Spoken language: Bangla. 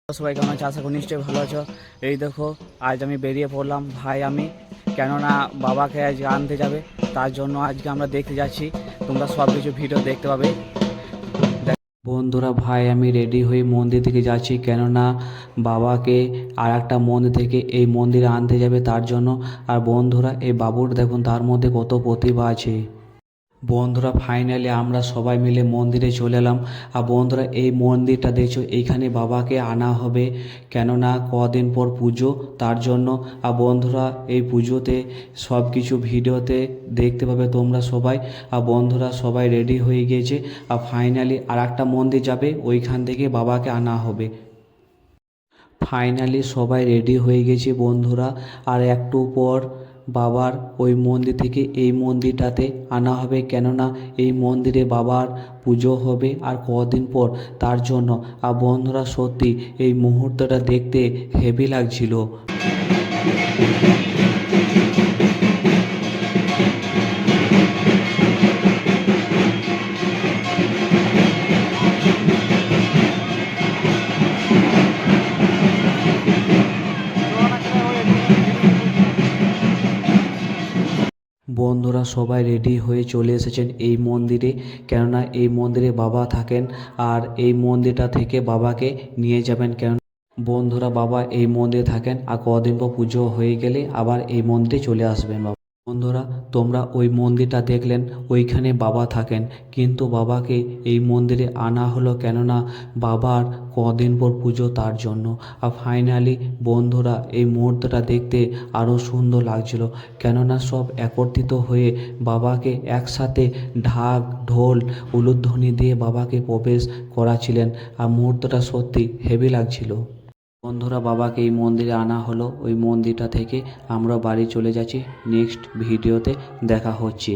সবাই কেমন আছে? আশা করি নিশ্চয়ই ভালো আছো। এই দেখো, আজ আমি বেরিয়ে পড়লাম ভাই আমি, কেননা বাবাকে আজ আনতে যাবে, তার জন্য আজকে আমরা দেখতে যাচ্ছি। তোমরা সব কিছু ভিডিও দেখতে পাবে। বন্ধুরা ভাই আমি রেডি হয়ে মন্দির থেকে যাচ্ছি, কেননা বাবাকে আর একটা মন্দির থেকে এই মন্দিরে আনতে যাবে তার জন্য। আর বন্ধুরা এই বাবুর দেখুন, তার মধ্যে কত প্রতিভা আছে। বন্ধুরা ফাইনালি আমরা সবাই মিলে মন্দিরে চলে এলাম। আর বন্ধুরা এই মন্দিরটা দেখছো, এইখানে বাবাকে আনা হবে, কেননা কদিন পর পুজো, তার জন্য। আর বন্ধুরা এই পুজোতে সব কিছু ভিডিওতে দেখতে পাবে তোমরা সবাই। আর বন্ধুরা সবাই রেডি হয়ে গিয়েছে, আর ফাইনালি আর একটা মন্দির যাবে, ওইখান থেকে বাবাকে আনা হবে। ফাইনালি সবাই রেডি হয়ে গেছে বন্ধুরা। আর একটু পর বাবার ওই মন্দির থেকে এই মন্দিরটাতে আনা হবে, কেননা এই মন্দিরে বাবার পুজো হবে আর কদিন পর, তার জন্য। আর বন্ধুরা সত্যি এই মুহূর্তটা দেখতে হেভি লাগছিল। বন্ধুরা সবাই রেডি হয়ে চলে এসেছেন এই মন্দিরে, কেননা এই মন্দিরে বাবা থাকেন। আর এই মন্দিরটা থেকে বাবাকে নিয়ে যাবেন, কেন বন্ধুরা বাবা এই মন্দিরে থাকেন। আর কদিন পর পুজো হয়ে গেলে আবার এই মন্দিরে চলে আসবেন বাবা। বন্ধুরা তোমরা ওই মন্দিরটা দেখলেন, ওইখানে বাবা থাকেন, কিন্তু বাবাকে এই মন্দিরে আনা হলো কেননা বাবার কদিন পর পুজো, তার জন্য। আর ফাইনালি বন্ধুরা এই মুহূর্তটা দেখতে আরও সুন্দর লাগছিল, কেননা সব একত্রিত হয়ে বাবাকে একসাথে ঢাক ঢোল উলুধ্বনি দিয়ে বাবাকে প্রবেশ করাছিলেন। আর মুহূর্তটা সত্যি হেভি লাগছিল। বন্ধুরা বাবাকে এই মন্দিরে আনা হলো, ওই মন্দিরটা থেকে আমরা বাড়ি চলে যাচ্ছি। নেক্সট ভিডিওতে দেখা হচ্ছে।